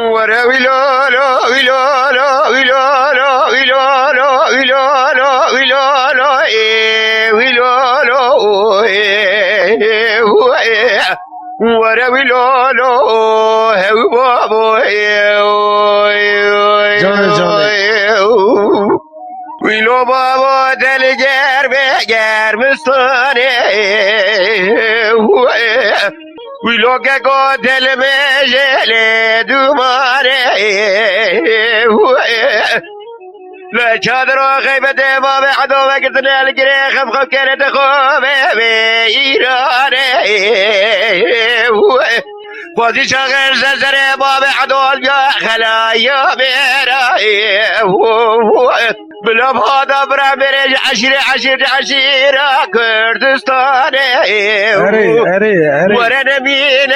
ورا ويلولو ويلولو ويلولو ويلولو ويلولو ويلولو ويلولو ورا ويلولو هو بابو جانه جانه ويلو بابا دل گرمستانه ویلو که دل مجل دومانه لا چادر غیبت ما به عدو وقتنا الگریخم خب کنت خوبه به ایرانه بازی شاغر زلزله ما به عدو الگا خلایا میره بلا بهذا برامج عشيرة كردستان اره اره اره ورا نمينة